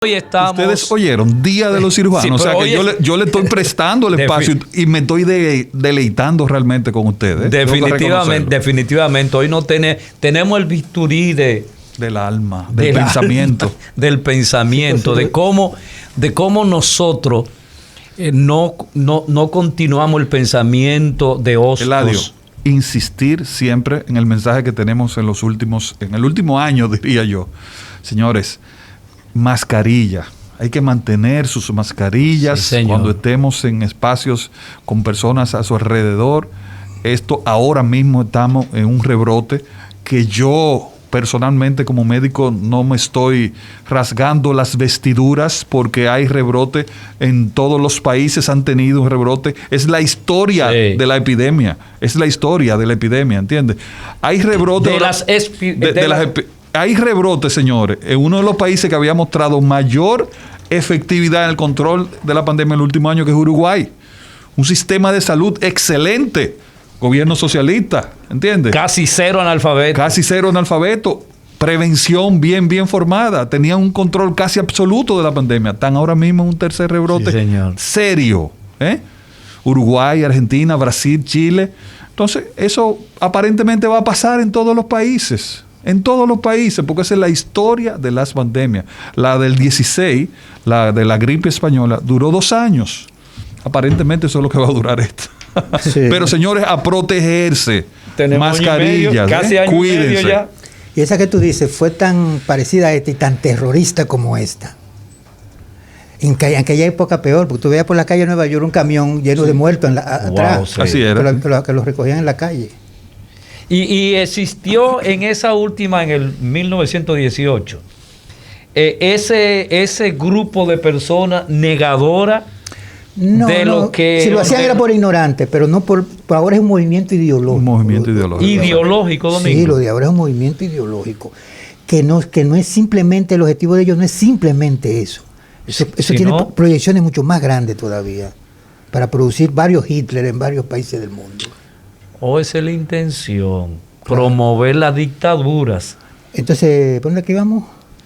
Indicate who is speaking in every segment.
Speaker 1: Hoy estamos...
Speaker 2: Ustedes oyeron, Día de los Cirujanos.
Speaker 1: Sí,
Speaker 2: o sea que yo le estoy prestando el espacio y me estoy deleitando realmente con ustedes.
Speaker 1: Definitivamente. Hoy no tenemos el bisturí
Speaker 2: del alma, del pensamiento.
Speaker 1: Del pensamiento, de cómo nosotros no continuamos el pensamiento de Hostos.
Speaker 2: Eladio, insistir siempre en el mensaje que tenemos en el último año, diría yo. Señores, mascarilla. Hay que mantener sus mascarillas cuando estemos en espacios con personas a su alrededor. Esto ahora mismo estamos en un rebrote que yo personalmente como médico no me estoy rasgando las vestiduras porque hay rebrote en todos los países, han tenido un rebrote. Es la historia de la epidemia. Es la historia de la epidemia, ¿entiendes? Hay rebrote hay rebrotes, señores, en uno de los países que había mostrado mayor efectividad en el control de la pandemia en el último año, que es Uruguay. Un sistema de salud excelente, gobierno socialista, ¿entiendes?
Speaker 1: Casi cero analfabeto.
Speaker 2: Prevención bien formada. Tenían un control casi absoluto de la pandemia. Están ahora mismo en un tercer rebrote serio. Uruguay, Argentina, Brasil, Chile. Entonces, eso aparentemente va a pasar en todos los países. En todos los países, porque esa es la historia de las pandemias. La del 16, la de la gripe española, duró 2 años. Aparentemente eso es lo que va a durar esto. Sí. Pero señores, a protegerse. Tenemos mascarillas,
Speaker 3: casi año cuídense. Y medio ya. Y esa que tú dices fue tan parecida a esta y tan terrorista como esta. En aquella época peor, porque tú veías por la calle de Nueva York un camión lleno de muertos atrás.
Speaker 2: Así era.
Speaker 3: Que los recogían en la calle.
Speaker 1: Y existió en esa última, en el 1918, ese grupo de personas negadoras de lo que...
Speaker 3: Si lo hacían era por ignorantes, pero no por ahora es un movimiento ideológico.
Speaker 2: Un movimiento ideológico.
Speaker 1: Ideológico, Domingo.
Speaker 3: Sí, lo de ahora es un movimiento ideológico. Que no es simplemente, el objetivo de ellos no es simplemente eso. Eso tiene proyecciones mucho más grandes todavía, para producir varios Hitler en varios países del mundo.
Speaker 1: ¿O esa es la intención? Promover las dictaduras.
Speaker 3: Entonces, ¿por dónde aquí vamos?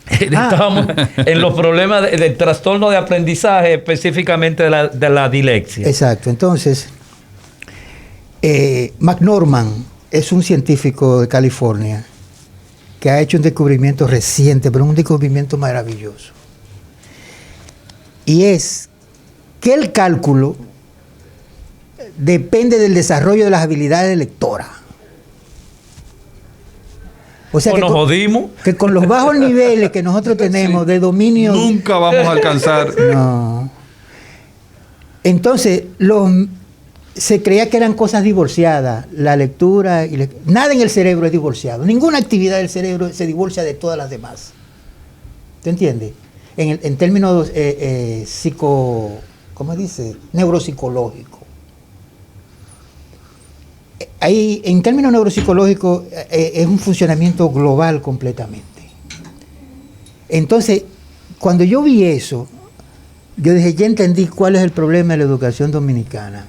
Speaker 1: Estábamos en los problemas del trastorno de aprendizaje, específicamente de la dislexia.
Speaker 3: Exacto. Entonces, McNorman es un científico de California que ha hecho un descubrimiento reciente, pero un descubrimiento maravilloso. Y es que el cálculo depende del desarrollo de las habilidades lectoras. O sea,
Speaker 1: nos jodimos.
Speaker 3: Que con los bajos niveles que nosotros tenemos de dominio...
Speaker 2: Nunca vamos a alcanzar.
Speaker 3: No. Entonces, se creía que eran cosas divorciadas, la lectura y nada en el cerebro es divorciado. Ninguna actividad del cerebro se divorcia de todas las demás. ¿Te entiendes? En términos ¿cómo dice? Neuropsicológicos. En términos neuropsicológicos, es un funcionamiento global completamente. Entonces, cuando yo vi eso, yo dije, ya entendí cuál es el problema de la educación dominicana.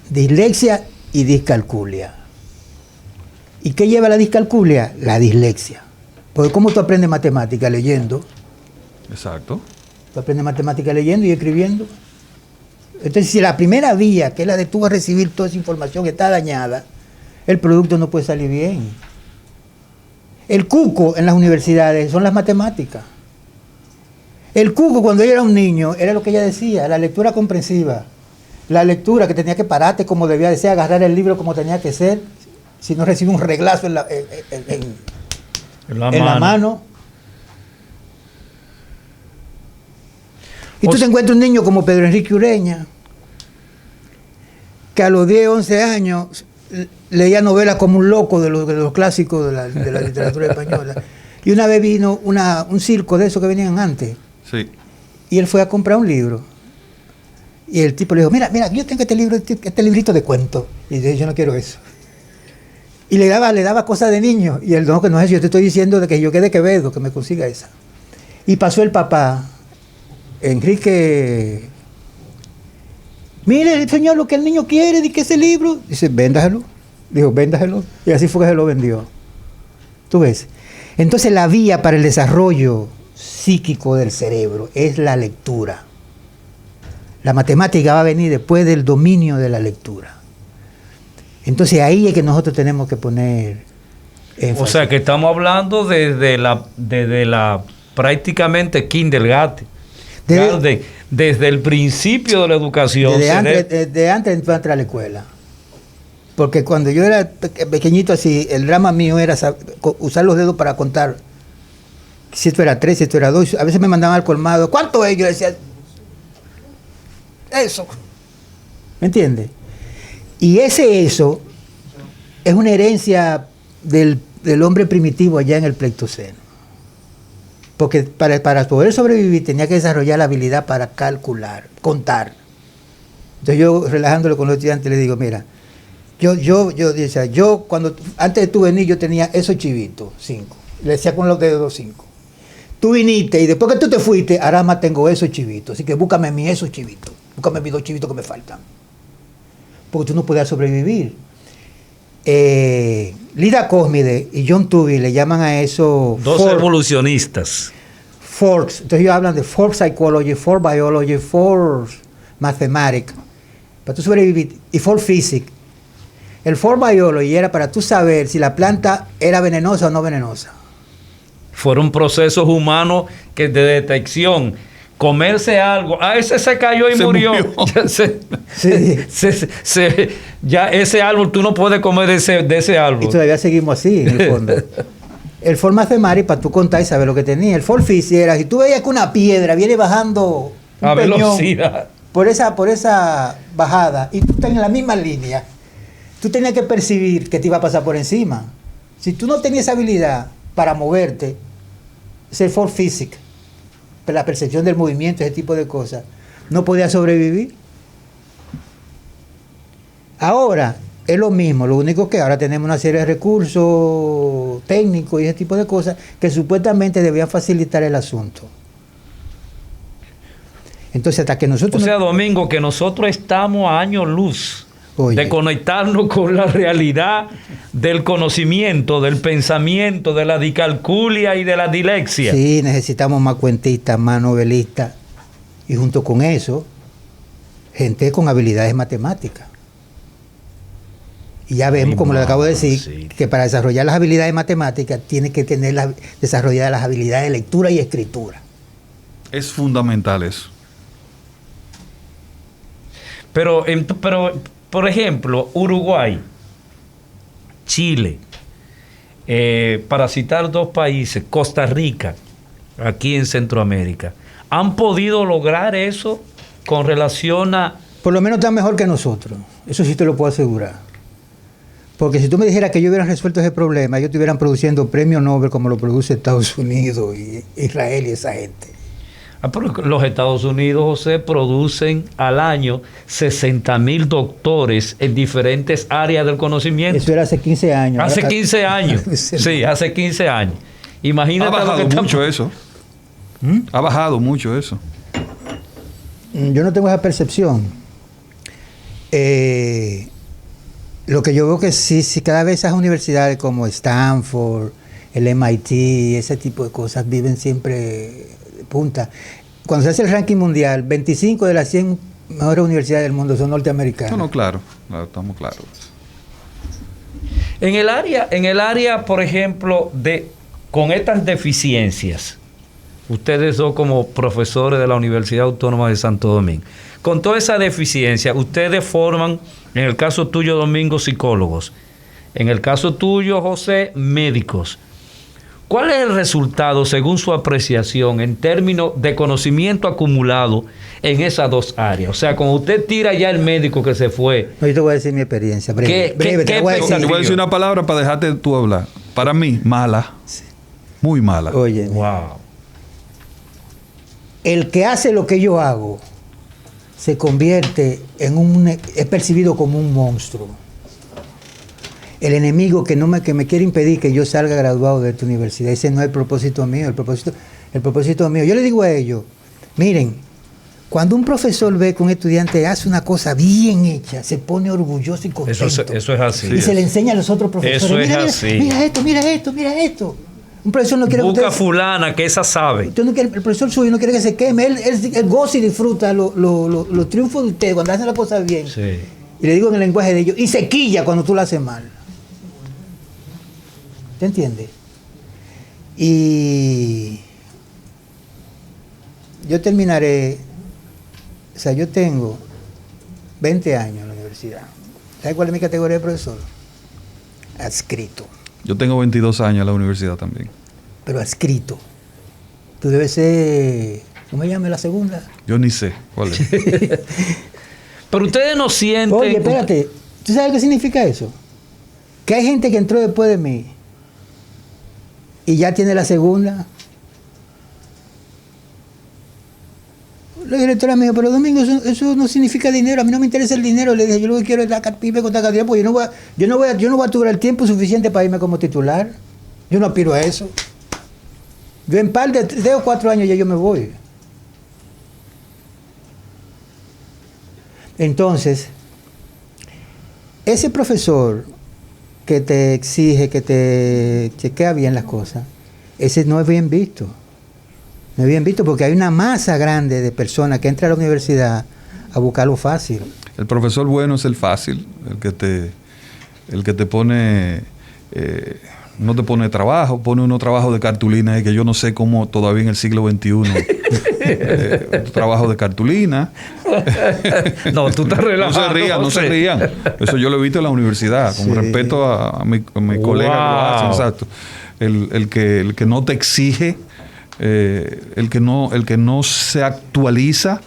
Speaker 3: Dislexia y discalculia. ¿Y qué lleva la discalculia? La dislexia. Porque ¿cómo tú aprendes matemática? Leyendo.
Speaker 2: Exacto.
Speaker 3: Tú aprendes matemática leyendo y escribiendo. Entonces, si la primera vía, que es la de tú vas a recibir toda esa información, está dañada, el producto no puede salir bien. El cuco en las universidades son las matemáticas. El cuco, cuando ella era un niño, era lo que ella decía, la lectura comprensiva. La lectura que tenía que pararte como debía de ser, agarrar el libro como tenía que ser, si no recibe un reglazo en la mano. Y tú te encuentras un niño como Pedro Enrique Ureña, que a los 10, 11 años leía novelas como un loco de los clásicos de la literatura española. Y una vez vino un circo de esos que venían antes.
Speaker 2: Sí.
Speaker 3: Y él fue a comprar un libro. Y el tipo le dijo, mira, yo tengo este librito de cuentos. Y dice, yo no quiero eso. Y le daba cosas de niño. Y él, no, que no es eso, yo te estoy diciendo de que yo quede Quevedo, que me consiga esa. Y pasó el papá, Enrique, mire, señor, lo que el niño quiere, di que ese libro. Dice, véndaselo. Dijo, véndaselo. Y así fue que se lo vendió. ¿Tú ves? Entonces la vía para el desarrollo psíquico del cerebro es la lectura. La matemática va a venir después del dominio de la lectura. Entonces ahí es que nosotros tenemos que poner énfasis.
Speaker 1: O sea que estamos hablando desde la prácticamente kindergarten. Desde el principio de la educación.
Speaker 3: Desde antes de entrar a la escuela. Porque cuando yo era pequeñito así, el drama mío era usar los dedos para contar. Si esto era 3, si esto era 2. A veces me mandaban al colmado. ¿Cuánto es? Yo decía, eso. ¿Me entiendes? Y eso es una herencia del hombre primitivo allá en el Pleistoceno. Porque para poder sobrevivir tenía que desarrollar la habilidad para calcular, contar. Entonces yo, relajándolo con los estudiantes, les digo, mira, yo cuando antes de tú venir yo tenía esos chivitos, 5. Le decía con los dedos 5. Tú viniste y después que tú te fuiste, ahora más tengo esos chivitos. Así que búscame esos chivitos. Búscame mis 2 chivitos que me faltan. Porque tú no podías sobrevivir. Lida Cosmide y John Tooby le llaman a eso...
Speaker 1: Dos evolucionistas.
Speaker 3: Forks. Entonces ellos hablan de fork psychology, fork biology, fork mathematics. Para tú sobrevivir. Y fork physics. El fork biology era para tú saber si la planta era venenosa o no venenosa.
Speaker 1: Fueron procesos humanos de detección. Comerse algo. Ese se cayó y murió. Ya ese árbol, tú no puedes comer de ese árbol.
Speaker 3: Y todavía seguimos así, en el fondo. El for mathematics, para tú contar y saber lo que tenía. El for physics era, si tú veías que una piedra viene bajando
Speaker 1: a velocidad
Speaker 3: por esa bajada y tú estás en la misma línea, tú tenías que percibir que te iba a pasar por encima. Si tú no tenías esa habilidad para moverte, es el for physics, la percepción del movimiento, ese tipo de cosas, no podías sobrevivir. Ahora es lo mismo, lo único que ahora tenemos una serie de recursos técnicos y ese tipo de cosas que supuestamente debían facilitar el asunto. Entonces, hasta que nosotros...
Speaker 1: O sea, Domingo, que nosotros estamos a años luz de conectarnos con la realidad del conocimiento, del pensamiento, de la dicalculia y de la dilexia.
Speaker 3: Sí, necesitamos más cuentistas, más novelistas y junto con eso, gente con habilidades matemáticas. Y ya vemos, como le acabo de decir, que para desarrollar las habilidades matemáticas tiene que tener desarrolladas las habilidades de lectura y escritura.
Speaker 2: Es fundamental eso.
Speaker 1: Pero por ejemplo, Uruguay, Chile, para citar 2 países, Costa Rica, aquí en Centroamérica, ¿han podido lograr eso con relación a...?
Speaker 3: Por lo menos están mejor que nosotros. Eso sí te lo puedo asegurar. Porque si tú me dijeras que yo hubiera resuelto ese problema, ellos estuvieran produciendo premios Nobel como lo produce Estados Unidos y Israel y esa gente.
Speaker 1: Pero los Estados Unidos, José, producen al año 60,000 doctores en diferentes áreas del conocimiento.
Speaker 3: Eso era hace 15 años.
Speaker 1: Hace 15 años. Sí, hace 15 años. Imagínate.
Speaker 2: Ha bajado mucho eso. Ha bajado mucho eso.
Speaker 3: Yo no tengo esa percepción. Lo que yo veo que sí, cada vez esas universidades como Stanford, el MIT, ese tipo de cosas viven siempre de punta. Cuando se hace el ranking mundial, 25 de las 100 mejores universidades del mundo son norteamericanas.
Speaker 2: No, claro, estamos claros.
Speaker 1: En el área, por ejemplo, con estas deficiencias, ustedes dos como profesores de la Universidad Autónoma de Santo Domingo, con toda esa deficiencia, ustedes forman, en el caso tuyo, Domingo, psicólogos, en el caso tuyo, José, médicos. ¿Cuál es el resultado, según su apreciación, en términos de conocimiento acumulado en esas 2 áreas? O sea, cuando usted tira ya el médico que se fue...
Speaker 3: No, yo te voy a decir mi experiencia. Breve,
Speaker 2: te voy a decir una palabra para dejarte tú hablar. Para mí, mala. Sí. Muy mala.
Speaker 3: Oye.
Speaker 1: Wow.
Speaker 3: El que hace lo que yo hago se convierte es percibido como un monstruo. El enemigo que me quiere impedir que yo salga graduado de esta universidad. Ese no es el propósito mío. El propósito mío. Yo le digo a ellos, miren, cuando un profesor ve que un estudiante hace una cosa bien hecha, se pone orgulloso y contento.
Speaker 1: Eso es así.
Speaker 3: Y se le enseña a los otros profesores.
Speaker 1: Eso es así.
Speaker 3: Mira esto. Un profesor no quiere
Speaker 1: busca fulana que esa sabe.
Speaker 3: Usted no quiere, el profesor suyo no quiere que se queme. Él goza y disfruta los triunfos de usted cuando hacen las cosas bien.
Speaker 1: Sí.
Speaker 3: Y le digo en el lenguaje de ellos. Y se quilla cuando tú lo haces mal. ¿Te entiendes? Y yo terminaré. O sea, yo tengo 20 años en la universidad. ¿Sabes cuál es mi categoría de profesor? Adscrito.
Speaker 2: Yo tengo 22 años en la universidad también.
Speaker 3: Pero adscrito. Tú debes ser... ¿Cómo se llama la segunda?
Speaker 2: Yo ni sé cuál es.
Speaker 1: Pero ustedes no sienten...
Speaker 3: Oye, espérate. ¿Tú sabes qué significa eso? Que hay gente que entró después de mí y ya tiene la segunda. La directora me dijo, pero Domingo, eso no significa dinero. A mí no me interesa el dinero. Le dije, yo lo que quiero es irme con cantidad, porque yo no voy a durar el tiempo suficiente para irme como titular. Yo no aspiro a eso. Yo en par de 3 o 4 años ya yo me voy. Entonces, ese profesor que te exige, que te chequea bien las cosas, ese no es bien visto. No es bien visto porque hay una masa grande de personas que entran a la universidad a buscar lo fácil.
Speaker 2: El profesor bueno es el fácil, el que te pone, no te pone trabajo, pone unos trabajos de cartulina, que yo no sé cómo todavía en el siglo XXI, trabajo de cartulina.
Speaker 1: No, tú estás relajando.
Speaker 2: No se rían. Eso yo lo he visto en la universidad, con respeto a mi colega que lo hace, exacto. El que no te exige, el que no se actualiza.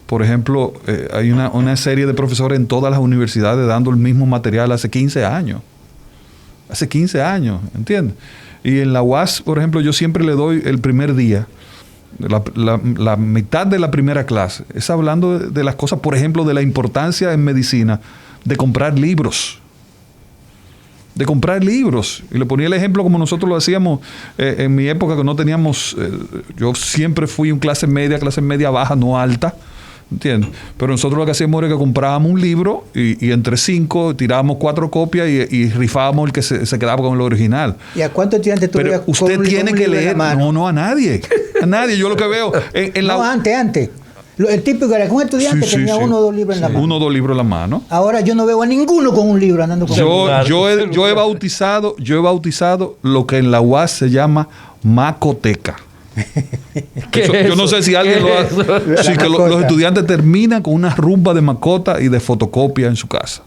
Speaker 2: Por ejemplo, hay una serie de profesores en todas las universidades dando el mismo material hace 15 años. Hace 15 años, ¿entiendes? Y en la UAS, por ejemplo, yo siempre le doy el primer día, la mitad de la primera clase, es hablando de las cosas, por ejemplo, de la importancia en medicina de comprar libros. De comprar libros. Y le ponía el ejemplo como nosotros lo hacíamos en mi época, que no teníamos... yo siempre fui en clase media baja, no alta. ¿Entiendes? Pero nosotros lo que hacíamos era que comprábamos un libro y entre 5 tirábamos 4 copias y rifábamos el que se quedaba con el original.
Speaker 3: ¿Y a cuántos estudiantes tú
Speaker 2: Pero usted tiene que leer. No, a nadie. A nadie. Yo lo que veo.
Speaker 3: No, antes. El típico era que un estudiante tenía 1 o 2 libros en la mano.
Speaker 2: 1 o 2 libros en la mano.
Speaker 3: Ahora yo no veo a ninguno con un libro andando con
Speaker 2: yo he bautizado lo que en la UAS se llama macoteca. Yo no sé si alguien lo hace. Sí, que los estudiantes terminan con una rumba de macota y de fotocopia en su casa.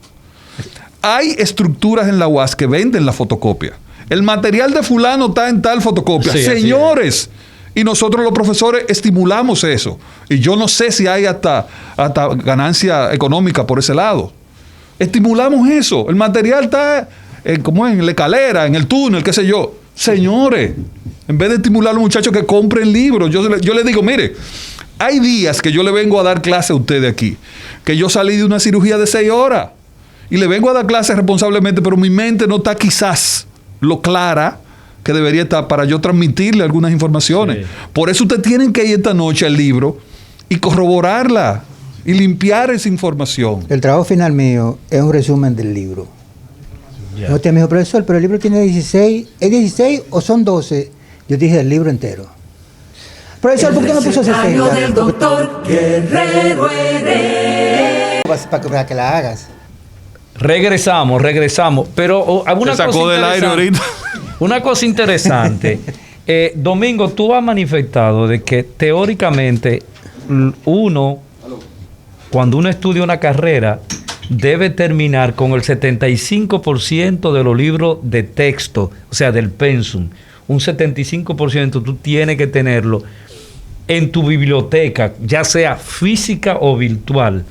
Speaker 2: Hay estructuras en la UAS que venden la fotocopia. El material de fulano está en tal fotocopia. Sí, señores, y nosotros los profesores estimulamos eso. Y yo no sé si hay hasta ganancia económica por ese lado. Estimulamos eso. El material está como en la escalera, en el túnel, qué sé yo. Señores, en vez de estimular a los muchachos que compren libros, yo les digo, mire, hay días que yo le vengo a dar clase a ustedes aquí, que yo salí de una cirugía de 6 horas y le vengo a dar clase responsablemente, pero mi mente no está quizás lo clara que debería estar para yo transmitirle algunas informaciones. Sí. Por eso ustedes tienen que ir esta noche al libro y corroborarla y limpiar esa información.
Speaker 3: El trabajo final mío es un resumen del libro. Yeah. Usted me dijo, profesor, pero el libro tiene 16, ¿es 16 o son 12? Yo dije el libro entero. Profesor, ¿por qué no puso 60?
Speaker 4: Del doctor Guerrero Heredia.
Speaker 3: Para que la hagas.
Speaker 1: Regresamos. Pero alguna cosa
Speaker 2: sacó del aire ahorita.
Speaker 1: Una cosa interesante. Domingo, tú has manifestado de que teóricamente cuando uno estudia una carrera, debe terminar con el 75% de los libros de texto, o sea, del pensum. Un 75% tú tienes que tenerlo en tu biblioteca, ya sea física o virtual.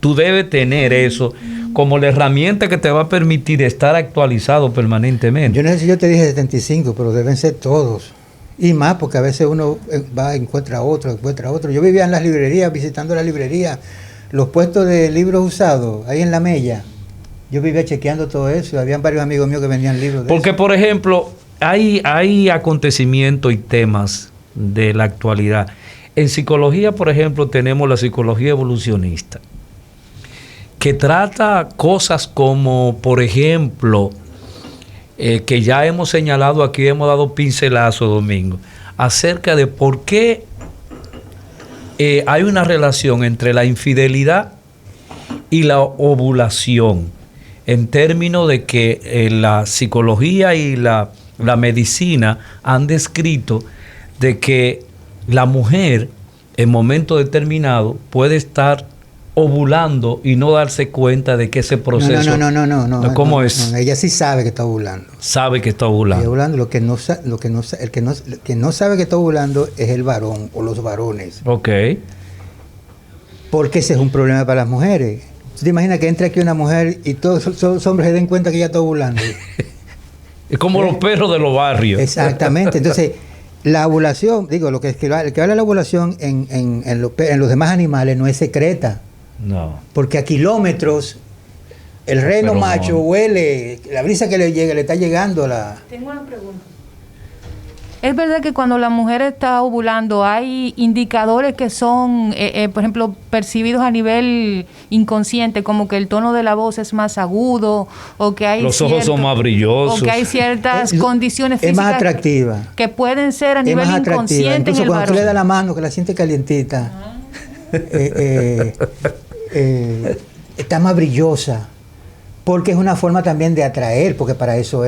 Speaker 1: Tú debes tener eso como la herramienta que te va a permitir estar actualizado permanentemente.
Speaker 3: Yo no sé si yo te dije 75, pero deben ser todos. Y más, porque a veces uno encuentra otro. Yo vivía en las librerías, visitando las librerías, los puestos de libros usados, ahí en La Mella. Yo vivía chequeando todo eso. Habían varios amigos míos que vendían libros de
Speaker 1: porque, eso. Por ejemplo, hay acontecimientos y temas de la actualidad. En psicología, por ejemplo, tenemos la psicología evolucionista, que trata cosas como, por ejemplo, que ya hemos señalado aquí, hemos dado pincelazo, Domingo, acerca de por qué hay una relación entre la infidelidad y la ovulación, en términos de que la psicología y la medicina han descrito de que la mujer en momento determinado puede estar ovulando y no darse cuenta de que ese proceso...
Speaker 3: No.
Speaker 1: ¿Cómo es?
Speaker 3: No, ella sí sabe que está ovulando.
Speaker 1: Sabe que está ovulando.
Speaker 3: Está ovulando. El que no sabe que está ovulando es el varón o los varones.
Speaker 1: Ok.
Speaker 3: Porque ese es un problema para las mujeres. ¿Tú te imaginas que entre aquí una mujer y todos los hombres se den cuenta que ella está ovulando?
Speaker 1: Es como los perros de los barrios.
Speaker 3: Exactamente. Entonces, la ovulación, digo, el que habla de la ovulación en los demás animales no es secreta.
Speaker 1: No.
Speaker 3: Porque a kilómetros el reno
Speaker 1: Pero
Speaker 3: macho
Speaker 1: no.
Speaker 3: huele, la brisa que le llega, le está llegando a la...
Speaker 5: Tengo una pregunta. ¿Es verdad que cuando la mujer está ovulando hay indicadores que son, por ejemplo, percibidos a nivel inconsciente, como que el tono de la voz es más agudo o que hay
Speaker 1: Los ojos son más brillosos.
Speaker 5: o que hay ciertas condiciones
Speaker 3: Es
Speaker 5: físicas
Speaker 3: más atractiva.
Speaker 5: que pueden ser a
Speaker 3: Es
Speaker 5: nivel
Speaker 3: más atractiva.
Speaker 5: inconsciente en
Speaker 3: Incluso
Speaker 5: el
Speaker 3: cuando tú le das
Speaker 5: varón?
Speaker 3: la mano, que la siente calientita, está más brillosa. Porque es una forma también de atraer, porque para eso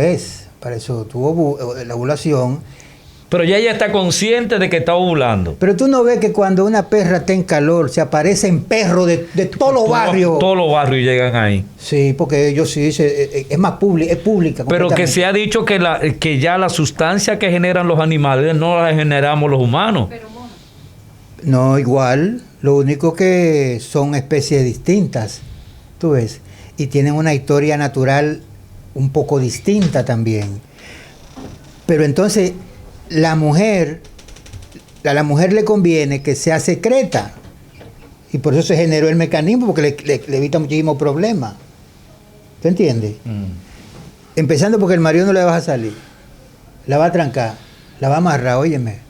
Speaker 3: tuvo la ovulación.
Speaker 1: Pero ya ella está consciente de que está ovulando.
Speaker 3: Pero tú no ves que cuando una perra está en calor, se aparecen perros de todos los barrios.
Speaker 1: Todos los barrios llegan ahí.
Speaker 3: Sí, porque ellos sí, es más pública, es pública.
Speaker 1: Pero que
Speaker 3: completamente.
Speaker 1: se ha dicho que ya la sustancia que generan los animales no la generamos los humanos.
Speaker 3: No, igual, lo único que son especies distintas, tú ves, y tienen una historia natural un poco distinta también. Pero entonces, a la mujer le conviene que sea secreta, y por eso se generó el mecanismo, porque le evita muchísimos problemas. ¿Te entiendes? Empezando porque el marido no le va a salir, la va a trancar, la va a amarrar, óyeme.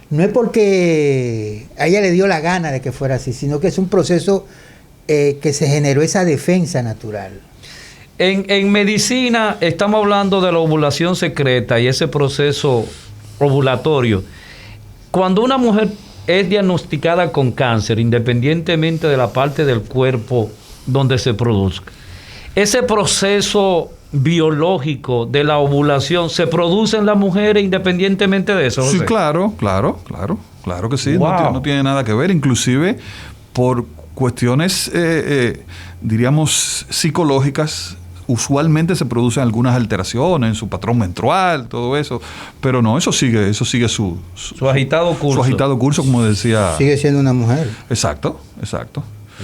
Speaker 3: No es porque a ella le dio la gana de que fuera así, sino que es un proceso que se generó esa defensa natural.
Speaker 1: En medicina estamos hablando de la ovulación secreta y ese proceso ovulatorio. Cuando una mujer es diagnosticada con cáncer, independientemente de la parte del cuerpo donde se produzca, ese proceso biológico de la ovulación se produce en las mujeres independientemente de eso.
Speaker 2: Sí,
Speaker 1: José.
Speaker 2: claro que sí.
Speaker 1: Wow.
Speaker 2: No tiene nada que ver, inclusive por cuestiones, diríamos, psicológicas. Usualmente se producen algunas alteraciones en su patrón menstrual, todo eso, pero no, eso sigue su
Speaker 1: agitado curso.
Speaker 2: Su agitado curso, como decía.
Speaker 3: Sigue siendo una mujer.
Speaker 2: Exacto.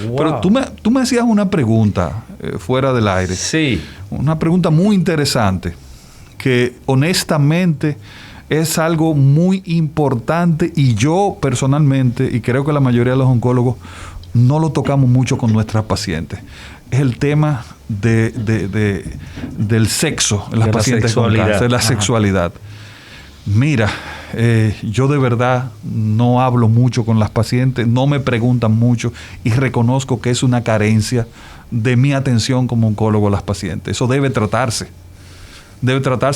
Speaker 1: Wow.
Speaker 2: Pero tú me hacías una pregunta fuera del aire.
Speaker 1: Sí.
Speaker 2: Una pregunta muy interesante, que honestamente es algo muy importante y yo personalmente, y creo que la mayoría de los oncólogos, no lo tocamos mucho con nuestras pacientes. Es el tema del sexo en las pacientes con cáncer, de la sexualidad. Mira, yo de verdad no hablo mucho con las pacientes, no me preguntan mucho y reconozco que es una carencia de mi atención como oncólogo a las pacientes. Eso debe tratarse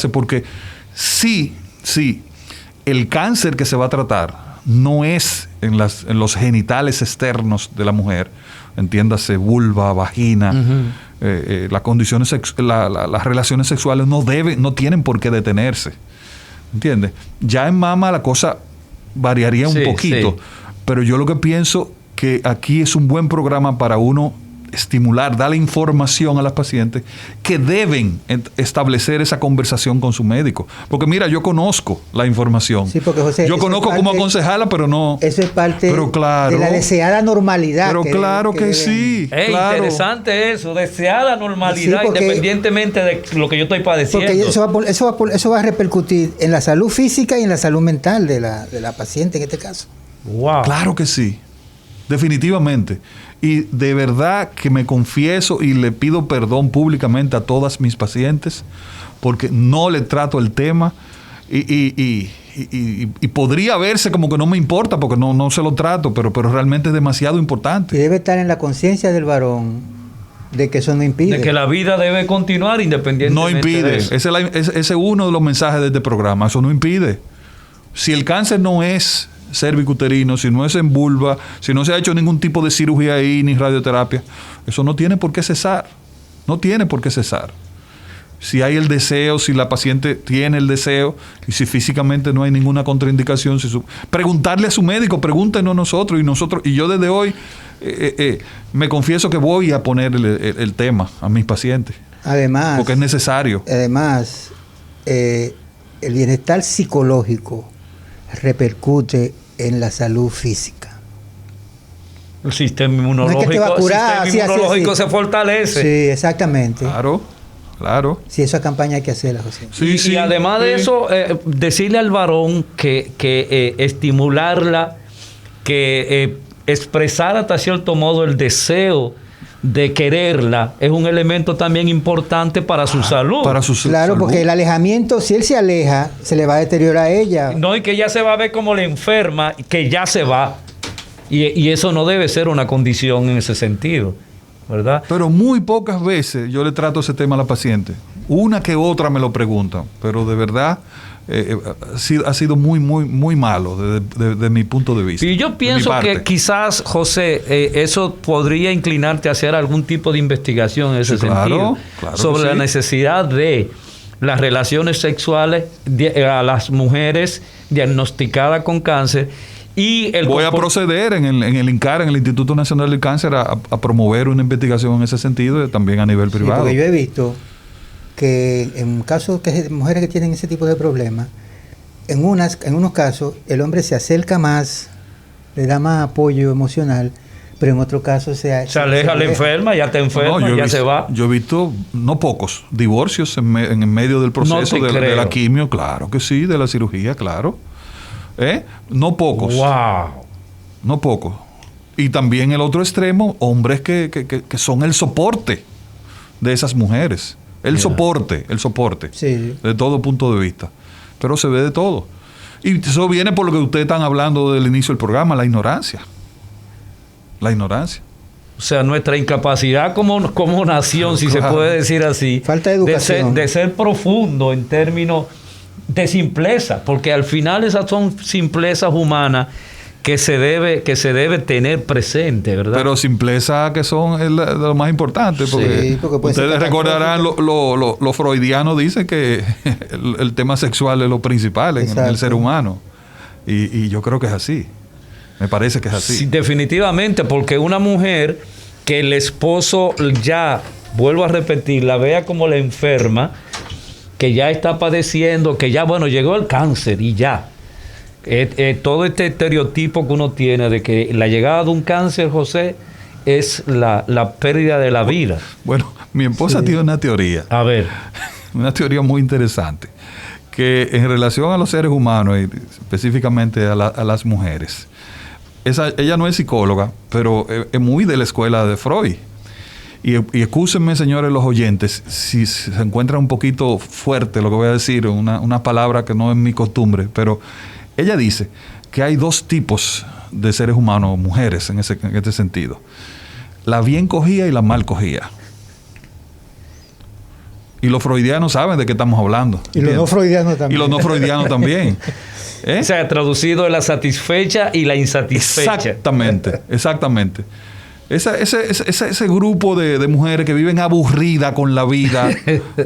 Speaker 2: porque sí, el cáncer que se va a tratar no es en los genitales externos de la mujer, entiéndase vulva, vagina, las condiciones las relaciones sexuales no tienen por qué detenerse. ¿Entiendes? Ya en mama la cosa variaría un poquito, pero yo lo que pienso que aquí es un buen programa para uno estimular, darle información a las pacientes que deben establecer esa conversación con su médico. Porque mira, yo conozco la información.
Speaker 3: Sí, porque José,
Speaker 2: yo conozco cómo aconsejarla, pero no...
Speaker 3: Eso es parte
Speaker 2: pero claro,
Speaker 3: de la deseada normalidad.
Speaker 2: Pero claro que sí. Claro.
Speaker 1: Interesante eso, deseada normalidad,
Speaker 3: Sí, porque,
Speaker 1: independientemente de lo que yo estoy padeciendo.
Speaker 3: Porque eso va a repercutir en la salud física y en la salud mental de la paciente en este caso.
Speaker 1: Wow.
Speaker 2: Claro que sí, definitivamente. Y de verdad que me confieso y le pido perdón públicamente a todas mis pacientes porque no le trato el tema y podría verse como que no me importa porque no se lo trato, pero realmente es demasiado importante.
Speaker 3: Y debe estar en la conciencia del varón de que eso no impide.
Speaker 1: De que la vida debe continuar independientemente
Speaker 2: No impide.
Speaker 1: de eso.
Speaker 2: Ese es uno de los mensajes de este programa. Eso no impide. Si el cáncer no es cervicuterino, si no es en vulva, si no se ha hecho ningún tipo de cirugía ahí ni radioterapia, eso no tiene por qué cesar. No tiene por qué cesar. Si hay el deseo, si la paciente tiene el deseo y si físicamente no hay ninguna contraindicación, preguntarle a su médico, pregúntenos nosotros y yo desde hoy me confieso que voy a poner el tema a mis pacientes.
Speaker 3: Además,
Speaker 2: porque es necesario.
Speaker 3: Además, el bienestar psicológico repercute en la salud física.
Speaker 1: El sistema inmunológico,
Speaker 3: No es que te va a curar,
Speaker 1: el sistema inmunológico se fortalece.
Speaker 3: Sí, exactamente.
Speaker 2: Claro.
Speaker 3: Sí, esa campaña hay que hacerla, José.
Speaker 1: Y además de eso, decirle al varón que estimularla, que expresar hasta cierto modo el deseo de quererla es un elemento también importante para su salud.
Speaker 3: Claro, porque el alejamiento, si él se aleja, se le va a deteriorar a ella.
Speaker 1: No, y que ya se va a ver como la enferma, que ya se va. Y eso no debe ser una condición en ese sentido, ¿verdad?
Speaker 2: Pero muy pocas veces yo le trato ese tema a la paciente. Una que otra me lo preguntan, pero de verdad ha sido muy, muy, muy malo desde mi punto de vista.
Speaker 1: Y yo pienso que quizás, José, eso podría inclinarte a hacer algún tipo de investigación en ese sentido.
Speaker 2: Claro
Speaker 1: sobre la necesidad de las relaciones sexuales a las mujeres diagnosticadas con cáncer. Y
Speaker 2: voy a proceder en el INCAR, en el Instituto Nacional del Cáncer, a promover una investigación en ese sentido, también a nivel privado.
Speaker 3: Porque yo he visto que en casos de mujeres que tienen ese tipo de problemas, en unos casos el hombre se acerca más, le da más apoyo emocional, pero en otros casos se
Speaker 1: aleja la enferma, ya está enferma, ya se va.
Speaker 2: Yo he visto, no pocos, divorcios en medio del proceso de la quimio, claro que sí, de la cirugía, claro. No pocos.
Speaker 1: ¡Wow!
Speaker 2: No pocos. Y también el otro extremo, hombres que son el soporte de esas mujeres. El soporte.
Speaker 3: Sí.
Speaker 2: De todo punto de vista. Pero se ve de todo. Y eso viene por lo que ustedes están hablando del inicio del programa, la ignorancia. La ignorancia.
Speaker 1: O sea, nuestra incapacidad como nación, si se puede decir así.
Speaker 3: Falta de educación.
Speaker 1: De ser profundo en términos de simpleza, porque al final esas son simplezas humanas que se debe tener presente, ¿verdad?
Speaker 2: Pero simpleza que son de lo más importante, porque, porque ustedes recordarán, los freudianos dicen que el tema sexual es lo principal en el ser humano, y yo creo que es así, me parece que es así.
Speaker 1: Sí, definitivamente, porque una mujer que el esposo ya, vuelvo a repetir, la vea como la enferma, que ya está padeciendo, que ya, llegó el cáncer y ya. Todo este estereotipo que uno tiene de que la llegada de un cáncer, José, es la pérdida de la vida.
Speaker 2: Bueno, mi esposa tiene una teoría.
Speaker 1: A ver.
Speaker 2: Una teoría muy interesante. Que en relación a los seres humanos, y específicamente a las mujeres, ella no es psicóloga, pero es muy de la escuela de Freud. Y excúsenme, señores, los oyentes, si se encuentra un poquito fuerte lo que voy a decir, una palabra que no es mi costumbre, pero ella dice que hay dos tipos de seres humanos, mujeres, en este sentido. La bien cogida y la mal cogida. Y los freudianos saben de qué estamos hablando.
Speaker 3: Y los no freudianos también.
Speaker 2: Y los no freudianos también.
Speaker 1: O sea, traducido en la satisfecha y la insatisfecha.
Speaker 2: Exactamente. Ese grupo de mujeres que viven aburridas con la vida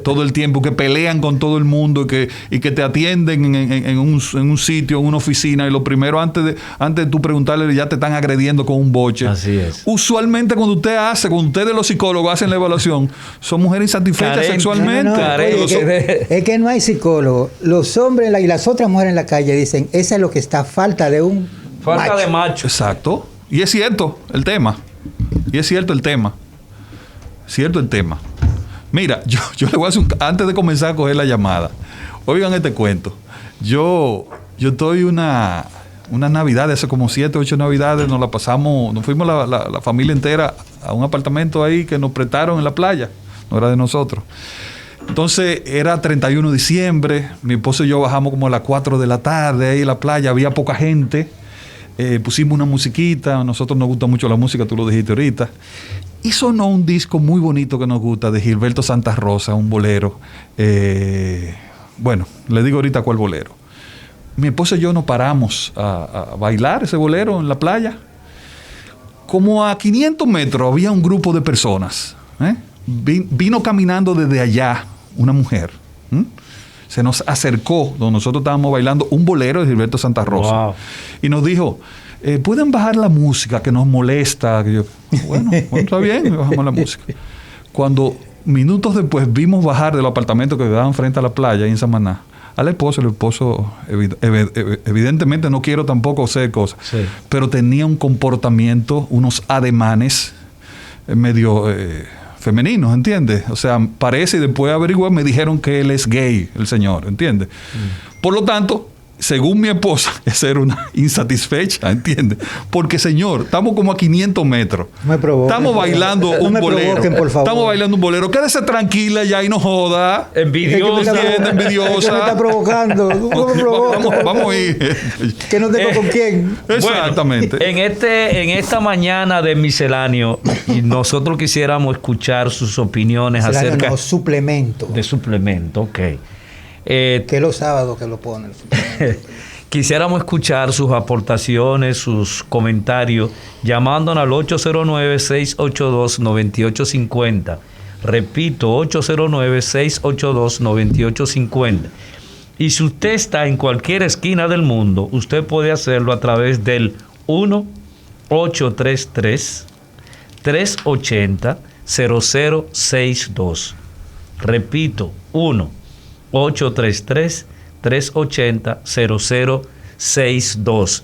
Speaker 2: todo el tiempo, que pelean con todo el mundo y que te atienden en un sitio, en una oficina, y lo primero, antes de tú preguntarle, ya te están agrediendo con un boche.
Speaker 1: Así es.
Speaker 2: Usualmente cuando ustedes los psicólogos hacen la evaluación, son mujeres insatisfechas sexualmente.
Speaker 3: Es que no hay psicólogo. Los hombres y las otras mujeres en la calle dicen, esa es lo que está, falta de macho.
Speaker 2: Exacto. Y es cierto el tema. Cierto el tema. Mira, yo le voy a hacer antes de comenzar a coger la llamada. Oigan este cuento. Yo estoy una Navidad, hace como 7, 8 Navidades, nos fuimos la familia entera a un apartamento ahí que nos prestaron en la playa. No era de nosotros. Entonces era 31 de diciembre, mi esposo y yo bajamos como a las 4 de la tarde ahí en la playa, había poca gente. Pusimos una musiquita, a nosotros nos gusta mucho la música, tú lo dijiste ahorita, Y sonó un disco muy bonito que nos gusta de Gilberto Santa Rosa, un bolero. Bueno, le digo ahorita cuál bolero. Mi esposa y yo nos paramos a bailar ese bolero en la playa. Como a 500 metros había un grupo de personas. Vino caminando desde allá una mujer. Se nos acercó donde nosotros estábamos bailando un bolero de Gilberto Santa Rosa. Wow. Y nos dijo, ¿pueden bajar la música que nos molesta? Que yo, bueno, está bien, bajamos la música. Cuando minutos después vimos bajar de los apartamentos que quedaban frente a la playa ahí en Samaná, al esposo, el esposo evidentemente no quiero tampoco hacer cosas, sí, pero tenía un comportamiento, unos ademanes medio femeninos, ¿entiendes? O sea, parece, y después de averiguar me dijeron que él es gay, el señor, ¿entiendes? Por lo tanto, según mi esposa, esa era una insatisfecha, ¿entiendes? Porque, señor, estamos como a 500 metros.
Speaker 3: Me provoquen,
Speaker 2: estamos bailando un bolero. Por favor. Estamos bailando un bolero. Quédese tranquila ya y no joda.
Speaker 1: Envidiosa.
Speaker 2: Envidiosa.
Speaker 3: Me está provocando.
Speaker 2: Vamos a ir.
Speaker 3: Que no tengo con quién.
Speaker 2: Exactamente.
Speaker 1: Bueno, en esta mañana de misceláneo, nosotros quisiéramos escuchar sus opiniones acerca...
Speaker 3: No, suplemento.
Speaker 1: De suplemento, ok.
Speaker 3: Que los sábados que lo ponen.
Speaker 1: Quisiéramos escuchar sus aportaciones, sus comentarios, llamándonos al 809-682-9850. Repito, 809-682-9850. Y si usted está en cualquier esquina del mundo, usted puede hacerlo a través del 1-833-380-0062. Repito, 1-833-380-0062.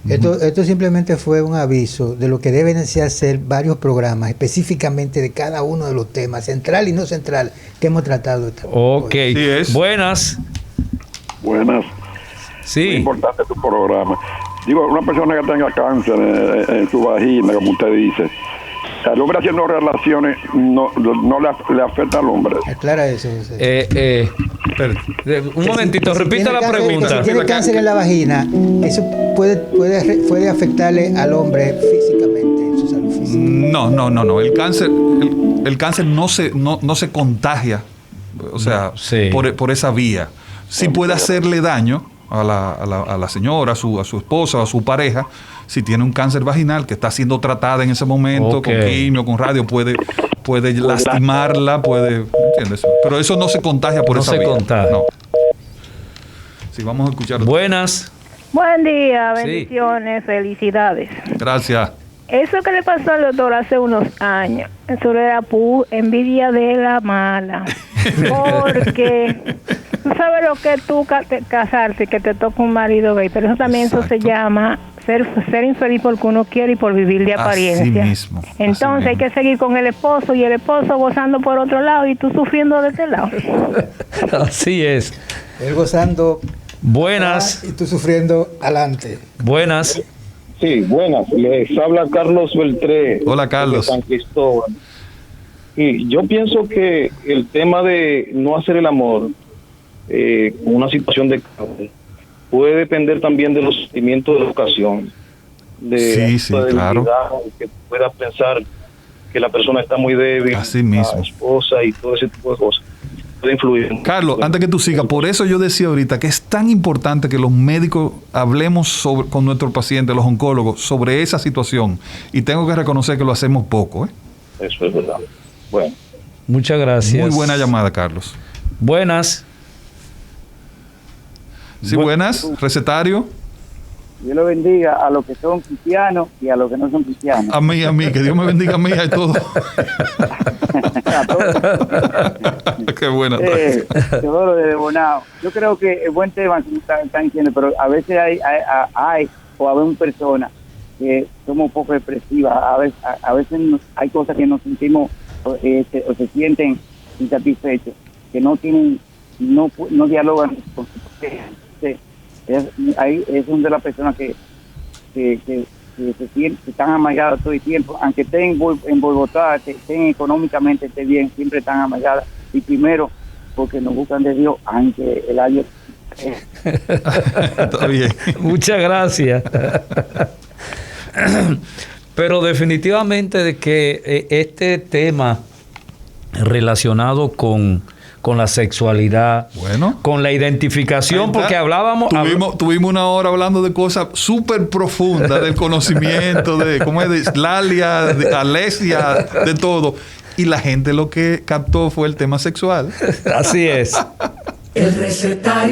Speaker 3: Esto simplemente fue un aviso de lo que deben hacer varios programas, específicamente de cada uno de los temas, central y no central, que hemos tratado.
Speaker 1: Ok, sí, buenas.
Speaker 6: Buenas.
Speaker 1: Sí.
Speaker 6: Muy importante tu programa. Digo, una persona que tenga cáncer en su vagina, como usted dice, el hombre haciendo relaciones no le afecta al hombre.
Speaker 3: Aclara eso.
Speaker 1: Un momentito, repita la pregunta.
Speaker 3: Si tiene cáncer en la vagina, eso puede afectarle al hombre físicamente, en su salud física.
Speaker 2: No. El cáncer no se contagia, o sea, sí, por esa vía. Sí puede hacerle daño a la señora, a su esposa, a su pareja. Si tiene un cáncer vaginal que está siendo tratada en ese momento, con quimio, con radio, puede lastimarla, ¿entiendes? Pero eso no se contagia por esa vía. No se contagia. No. Sí, vamos a escuchar.
Speaker 1: Buenas.
Speaker 7: Buen día, bendiciones, felicidades.
Speaker 2: Gracias.
Speaker 7: Eso que le pasó al doctor hace unos años, eso era envidia de la mala. Porque tú sabes lo que es tú casarte, que te toca un marido gay, pero eso también eso se llama ser infeliz porque uno quiere y por vivir de apariencia.
Speaker 2: Así mismo.
Speaker 7: Entonces hay que seguir con el esposo y el esposo gozando por otro lado y tú sufriendo de este lado.
Speaker 1: Así es.
Speaker 3: Él gozando.
Speaker 1: Buenas.
Speaker 3: Y tú sufriendo adelante.
Speaker 1: Buenas.
Speaker 8: Sí, buenas. Les habla Carlos Beltré.
Speaker 2: Hola, Carlos.
Speaker 8: De San Cristóbal. Y yo pienso que el tema de no hacer el amor, una situación de cáncer, puede depender también de los sentimientos de la ocasión.
Speaker 2: Sí, claro.
Speaker 8: Que pueda pensar que la persona está muy débil,
Speaker 2: así mismo,
Speaker 8: la esposa y todo ese tipo de cosas. Puede influir.
Speaker 2: Carlos, antes que tú sigas, por eso yo decía ahorita que es tan importante que los médicos hablemos con nuestros pacientes, los oncólogos, sobre esa situación. Y tengo que reconocer que lo hacemos poco.
Speaker 8: Eso es verdad. Bueno.
Speaker 1: Muchas gracias.
Speaker 2: Muy buena llamada, Carlos.
Speaker 1: Buenas.
Speaker 2: Sí, buenas. Recetario.
Speaker 9: Dios lo bendiga a los que son cristianos y a los que no son cristianos.
Speaker 2: A mí, que Dios me bendiga a mí y a todos. Qué buena.
Speaker 9: Teodoro de Bonao. Yo creo que es buen tema, como están diciendo, pero a veces hay personas que somos un poco expresivas. A veces hay cosas que nos sentimos o se sienten insatisfechos, que no dialogan con su pareja. Es una de las personas que se sienten, están amargadas todo el tiempo, aunque estén en Bogotá, estén económicamente, estén bien, siempre están amargadas. Y primero, porque nos buscan de Dios, aunque el año...
Speaker 2: Está bien.
Speaker 1: Muchas gracias. Pero definitivamente de que este tema relacionado con la sexualidad,
Speaker 2: bueno,
Speaker 1: con la identificación, porque
Speaker 2: tuvimos una hora hablando de cosas súper profundas, del conocimiento, de cómo es, de Islalia, de Alesia, de todo. Y la gente lo que captó fue el tema sexual.
Speaker 1: Así es.
Speaker 4: El recetario.